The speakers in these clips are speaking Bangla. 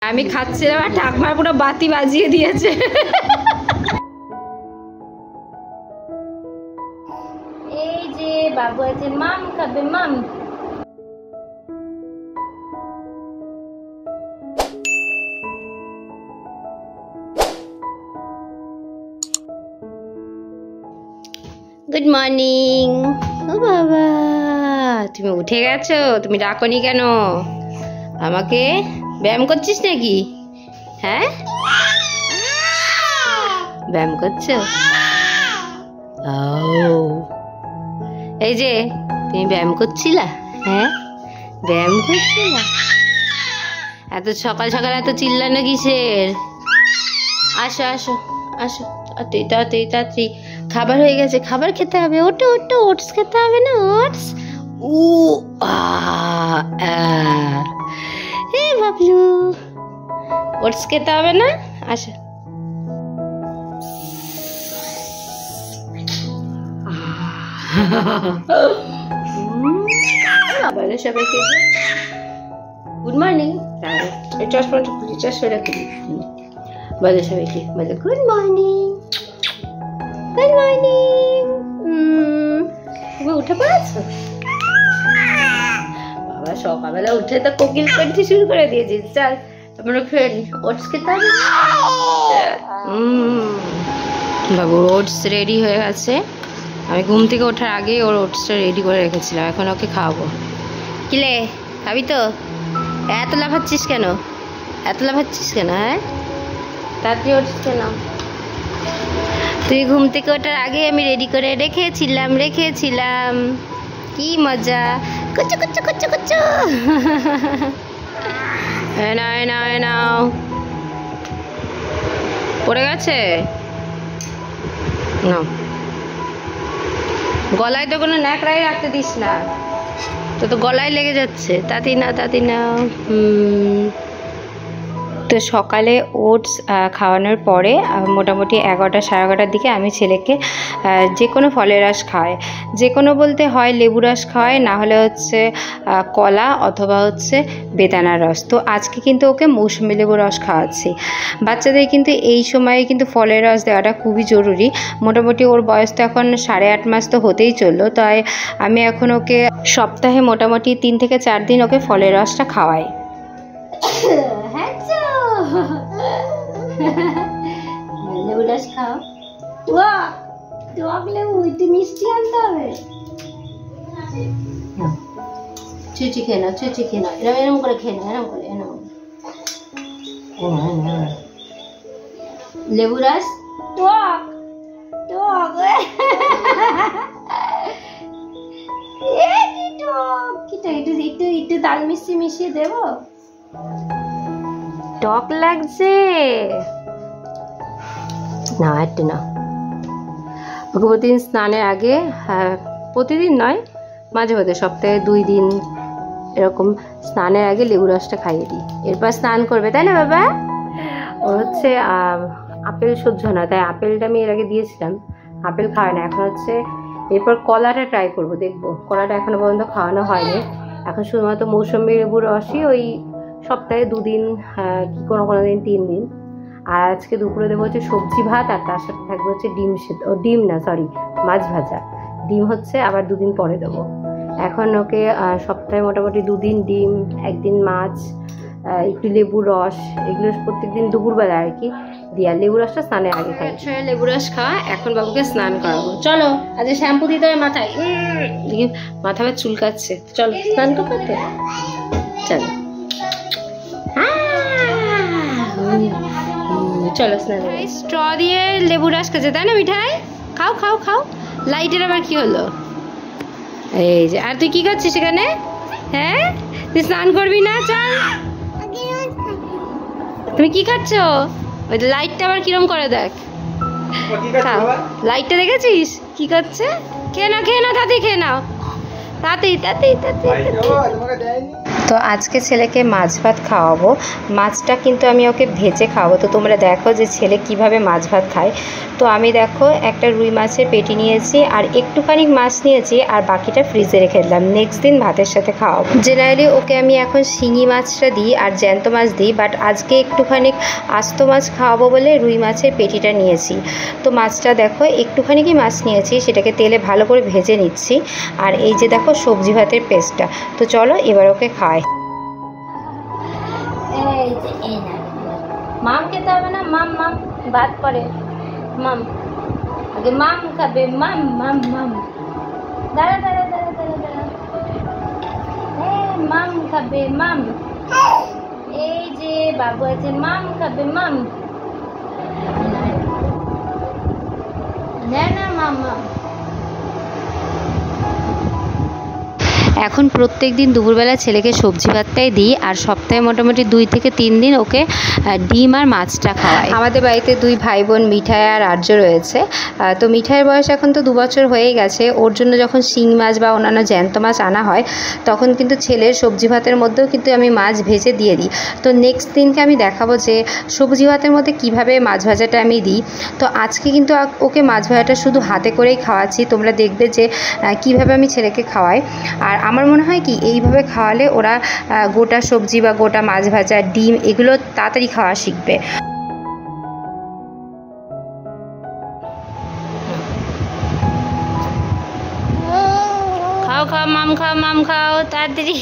আমি খাচ্ছিলাম আর ঠাকুমার পুরো বাতি বাজিয়ে দিয়েছে। এই যে বাবু আছে, মাম খাবে, মাম। Good morning. ও বাবা, তুমি উঠে গেছো? তুমি ডাকনি কেন আমাকে? ব্যায়াম করছিস নাকি? হ্যাঁ, ব্যায়াম করছো? এই যে তুমি ব্যায়াম করছিলা? হ্যাঁ, ব্যায়াম করছিলা? এত সকাল সকাল এত চিল্লানো কিসের? আসো আসো আসো, তাড়াতাড়ি তাড়াতাড়ি তাড়াতাড়ি, খাবার হয়ে গেছে, খাবার খেতে হবে। ওটো ওটো, ওটস খেতে হবে না? ওটস। ও হে বাবলু, ওটস খেতে হবে না? আসো। সবাইকে গুড মর্নিং। চশমাটা খুলি, চশমাটা খুলি, বলো সবাইকে, বলো গুড মর্নিং, গুড মর্নিং। তুমি উঠে পড়েছো? বাবা সকালবেলা উঠে তো কোকিল কণ্ঠে শুরু করে দিয়েছিস। চল আমরা খেয়ে নি, ওটস খেতে হবে। বাবু ওটস রেডি হয়ে গেছে। আমি ঘুম থেকে ওঠার আগে ওর ওটসটা রেডি করে রেখেছিলাম, এখন ওকে খাওয়াবো। কিলে খাবি তো? এত লাফাচ্ছিস কেন? এত লাফাচ্ছিস কেন? হ্যাঁ, তাড়াতাড়ি ওটস কেন? তুই ঘুম থেকে ওঠার আগে আমি রেডি করে রেখেছিলাম। কি মজা! কুচু কুচু কুচু কুচু। নাও পড়ে গেছে। নাও, গলায় তো কোনো ন্যাকড়াই রাখতে দিস না, তো গলায় লেগে যাচ্ছে। তাড়াতাড়ি নাও। তো সকালে ওটস খাওয়ানোর পরে মোটামুটি 11টা সাড়ে 11টার দিকে আমি ছেলেকে যে কোনো ফলের রস খাওয়াই। যে কোনো বলতে হয় লেবু রস খাওয়াই, না হলে হচ্ছে কলা অথবা হচ্ছে বেদানার রস। তো আজকে কিন্তু ওকে মৌসুমি লেবু রস খাওয়াচ্ছি। বাচ্চাদের কিন্তু এই সময়ে কিন্তু ফলের রস দেওয়াটা খুবই জরুরি। মোটামুটি ওর বয়স তো এখন 8.5 মাস তো হতেই চললো, তাই আমি এখন ওকে সপ্তাহে মোটামুটি 3 থেকে 4 দিন ওকে ফলের রসটা খাওয়াই। লেবু রস খাও। টক লেবু, একটু মিষ্টি আনতে হবে। চুচি খেয়ে নাও, এরম করে খেয়ে নাও, এরম। লেবু রস টক টক, একটু তাল মিষ্টি মিশিয়ে দেবো। টক লাগছে না, একটু না। ওকে প্রতিদিন স্নানের আগে, প্রতিদিন নয়, মাঝে মাঝে সপ্তাহে 2 দিন এরকম স্নানের আগে লেবু রসটা খাইয়ে দিই। এরপর স্নান করবে, তাই না বাবা? ওর হচ্ছে আপেল সহ্য না, তাই আপেলটা আমি এর আগে দিয়েছিলাম, আপেল খাওয়ায় না। এখন হচ্ছে এরপর কলাটা ট্রাই করবো, দেখবো। কলাটা এখনো পর্যন্ত খাওয়ানো হয়নি। এখন শুধুমাত্র মৌসুমি লেবুর রসই ওই সপ্তাহে 2 দিন, কি কোনো দিন 3 দিন। আর আজকে দুপুরে দেবো হচ্ছে সবজি ভাত, আর তার সাথে থাকবে হচ্ছে মাছ ভাজা। ডিম হচ্ছে আবার 2 দিন পরে দেবো। এখন ওকে সপ্তাহে মোটামুটি 2 দিন ডিম, 1 দিন মাছ, একটু লেবু রস, এগুলো প্রত্যেকদিন দুপুরবেলা আর কি দিয়া। লেবু রসটা স্নানের আগে খাই। লেবু রস খাওয়া, এখন বাবুকে স্নান করাবো। চলো, আজ শ্যাম্পু দিতে হবে মাথায়, মাথা আবার চুলকাচ্ছে। চলো স্নান করতে, চলো চলো স্নান। স্ট্র দিয়ে লেবু রস খেয়েছে, তাই না মিঠাই? খাও খাও খাও। লাইটের আবার কি হলো? এই যে, আর তুই কি করছিস এখানে? হ্যাঁ, তুই স্নান করবি না? চল। তুমি কি খাচ্ছ? ওই লাইটটা আবার কিরম করে দেখ। খাও, লাইটটা দেখেছিস কি করছে? খেয়ে নাও, তাড়াতাড়ি খেয়ে নাও, তাড়াতাড়ি। তো আজকে ছেলেকে মাছ ভাত খাওয়াবো। মাছটা কিন্তু আমি ওকে ভেজে খাওয়াবো। তো তোমরা দেখো যে ছেলে কিভাবে মাছ ভাত খায়। তো আমি দেখো একটা রুই মাছের পেটি নিয়েছি আর একটুখানি মাছ নিয়েছি আর বাকিটা ফ্রিজে রেখে দিলাম, নেক্সট দিন ভাতের সাথে খাওয়াবো। জেনারেলি ওকে আমি এখন শিঙি মাছটা দিই আর জ্যান্ত মাছ দিই, বাট আজকে একটুখানি আস্ত মাছ খাওয়াবো বলে রুই মাছের পেটিটা নিয়েছি। তো মাছটা দেখো একটুখানি কি মাছ নিয়েছি, সেটাকে তেলে ভালো করে ভেজে নিচ্ছি। আর এই যে দেখো সবজি ভাতের পেস্টটা। তো চলো এবার ওকে খাই। মাম খেতে হবে না, মাম মাম ভাত পরে, মাম আগে মাম খাবে, মাম মাম মাম, দাঁড়া দাঁড়া দাঁড়া দাঁড়া দাঁড়া, মাম খাবে মাম, এই যে বাবু আছে মাম খাবে মাম, না না মাম মাম। এখন প্রত্যেক দিন দুপুরবেলা ছেলেকে সবজি ভাতটাই দিই আর সপ্তাহে মোটামুটি 2 থেকে 3 দিন ওকে ডিম আর মাছটা খাওয়াই। আমাদের বাড়িতে 2 ভাই বোন মিঠাই আর আর্য রয়েছে। তো মিঠাইয়ের বয়স এখন তো 2 বছর হয়ে গেছে। ওর জন্য যখন শিং মাছ বা অন্যান্য জ্যান্ত মাছ আনা হয় তখন কিন্তু ছেলের সবজি ভাতের মধ্যেও কিন্তু আমি মাছ ভেজে দিয়ে দিই। তো নেক্সট দিনকে আমি দেখাবো যে সবজি ভাতের মধ্যে কিভাবে মাছ ভাজাটা আমি দিই। তো আজকে কিন্তু ওকে মাছ ভাজাটা শুধু হাতে করেই খাওয়াচ্ছি, তোমরা দেখবে যে কিভাবে আমি ছেলেকে খাওয়াই। আর আমার মনে হয় কি এইভাবে খাওয়ালে ওরা গোটা সবজি বা গোটা মাছ ভাজা, ডিম এগুলো তাড়াতাড়ি খাওয়া শিখবে। খাও খাও মাম খাও, মাম খাও তাড়াতাড়ি।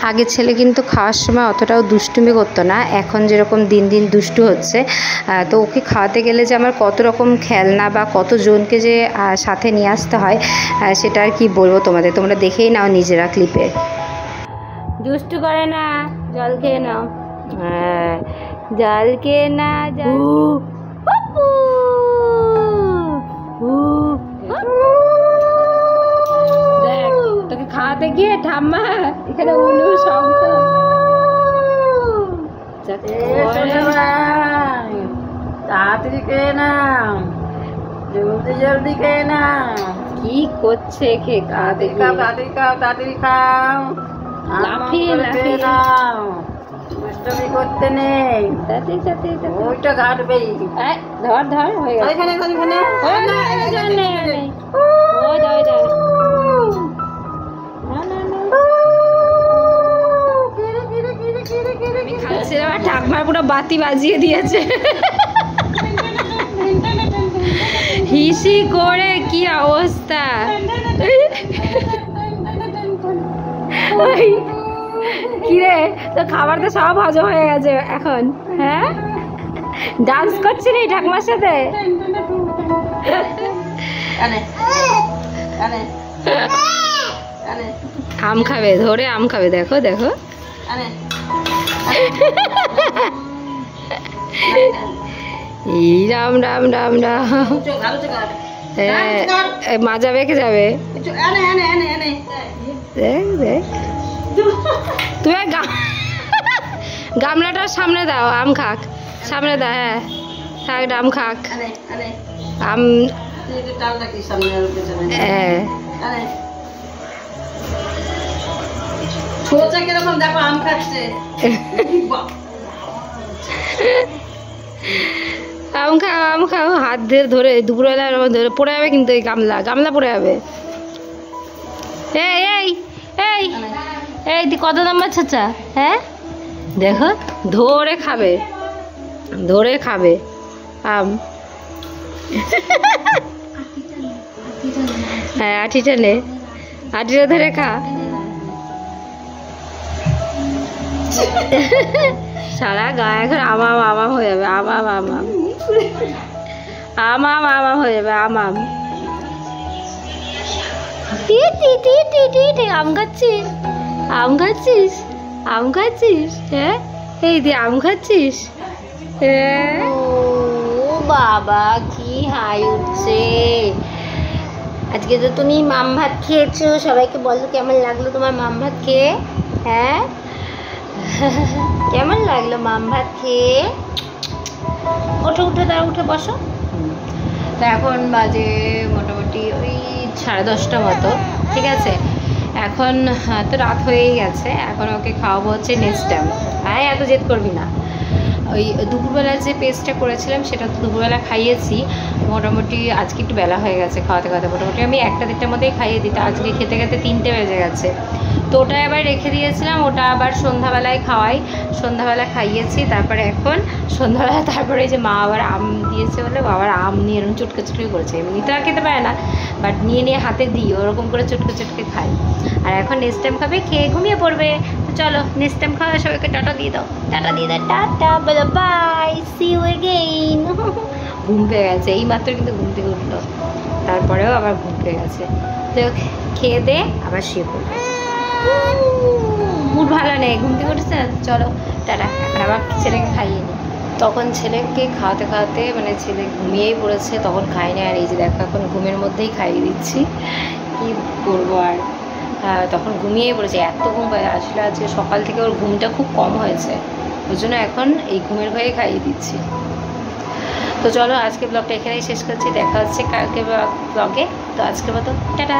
আগে ছেলে কিন্তু খাওয়ার সময় অতটাও দুষ্টুমি করতো না, এখন যেরকম দিন দিন দুষ্টু হচ্ছে। তো ওকে খাওয়াতে গেলে যে আমার কত রকম খেলনা বা কতজনকে যে সাথে নিয়ে আসতে হয় সেটা আর কি বলবো তোমাদের, তোমরা দেখেই নাও নিজেরা ক্লিপে। দুষ্টু করে না, জল খেয়ে নাও, জল খেয়ে না, তোকে খাওয়াতে গিয়ে ঠাম্মা এখানে উলু শঙ্খ, তাড়াতাড়ি খেয়ে নাও, জলদি জলদি খেয়ে নাও। কি করছে খেয়ে খাওয়াতে গিয়ে? তাড়াতাড়ি খাও, তাড়াতাড়ি খাও, লাফিয়ে লাফিয়ে নাও, দুষ্টুমি করতে নেই। ওইটা ঘাটবেই, ধর ধর হয়ে গেছে। ওইখানে ওইখানে ঠাকমার পুরো বাতি বাজিয়ে দিয়েছে, হিসি করে কি অবস্থা। কিরে তো খাবার তো সব হজম হয়ে গেছে এখন, হ্যাঁ ডান্স করছিলি ঠাকুমার সাথে? আম খাবে, ধরে আম খাবে, দেখো দেখো। এই রাম রাম রাম রাম, মাজা বেঁকে যাবে। দেখ দেখ, তুমি গামলাটা সামনে দাও, আম খাক, সামনে দাও। হ্যাঁ থাক, আম খাক, আম। হ্যাঁ আম খাও, আম খাও, হাত দিয়ে ধরে দুপুরবেলা ধরে পড়ে যাবে কিন্তু, এই গামলা গামলা পড়ে যাবে। এই এই এই এই কত নম্বর চাচা? হ্যাঁ দেখো ধরে খাবে, ধরে খাবে আম। হ্যাঁ আঠিটা নে, আঠিটা ধরে খা। সারা গায়ে এখন আমাম আমাম হয়ে যাবে, আমাম আমাম আমাম আমাম হয়ে যাবে, আমাম। আম খাচ্ছিস, আম খাচ্ছিস, আম খাচ্ছিস? হ্যাঁ এই দিয়ে আম খাচ্ছিস? হ্যাঁ ও বাবা কি হাই উঠছে। আজকে তো তুমি মাম ভাত খেয়েছো, সবাইকে বলো কেমন লাগলো তোমার মাম ভাত খেয়ে? হ্যাঁ কেমন লাগলো মাম ভাত খেয়ে? ওঠো উঠে দাঁড়া, উঠে বসো। তো এখন বাজে মোটামুটি ওই 10:30 মতো, ঠিক আছে। এখন তো রাত হয়েই গেছে, এখন ওকে খাওয়াবো হচ্ছে নেস্টাম। হ্যাঁ, এত জেদ করবি না। ওই দুপুরবেলা যে পেস্টটা করেছিলাম সেটা তো দুপুরবেলা খাইয়েছি। মোটামুটি আজকে একটু বেলা হয়ে গেছে খাওয়াতে খাওয়াতে, মোটামুটি আমি 1টা-1:30টার মধ্যেই খাইয়ে দিই। তো আজকে খেতে খেতে 3টে বেজে গেছে। তো ওটা আবার রেখে দিয়েছিলাম, ওটা আবার সন্ধ্যাবেলায় খাওয়াই, সন্ধ্যাবেলা খাইয়েছি। তারপরে এখন সন্ধ্যাবেলা তারপরে যে মা আবার আম দিয়েছে বলে আবার আম নিয়ে এরকম চটকে চটকে করেছে। এমনি তো আর খেতে পারে না, বাট নিয়ে নিয়ে হাতে দিই, ওরকম করে চটকে চটকে খাই। আর এখন নেস্টাম খাবে, খেয়ে ঘুমিয়ে পড়বে। তো চলো নেস্টাম খাওয়া, সবাইকে টাটা দিয়ে দাও, টাটা দিয়ে দাও, টাটা বলো বাই, সি ইউ এগেইন। ঘুম পেয়ে গেছে, এই মাত্র কিন্তু ঘুম থেকে উঠলো, তারপরেও আবার ঘুম পেয়ে গেছে। তো খেয়ে দে আবার শুয়ে পড়বে। মুড ভালো নেই, ঘুম থেকে উঠেছে না, চলো টাটা। এখন আবার ছেলেকে খাইয়ে নিই। তখন ছেলেকে খাওয়াতে খাওয়াতে মানে ছেলে ঘুমিয়েই পড়েছে, তখন খাইনি। আর এই যে দেখো এখন ঘুমের মধ্যেই খাইয়ে দিচ্ছি, কি করবো আর। তখন ঘুমিয়েই পড়েছে, এত ঘুম পায়। আসলে আজকে সকাল থেকে ওর ঘুমটা খুব কম হয়েছে, ওই জন্য এখন এই ঘুমের ভয়ে খাইয়ে দিচ্ছি। তো চলো আজকে ব্লগটা এখানেই শেষ করছি, দেখা হচ্ছে কালকে ব্লগে। তো আজকের মতো টাটা।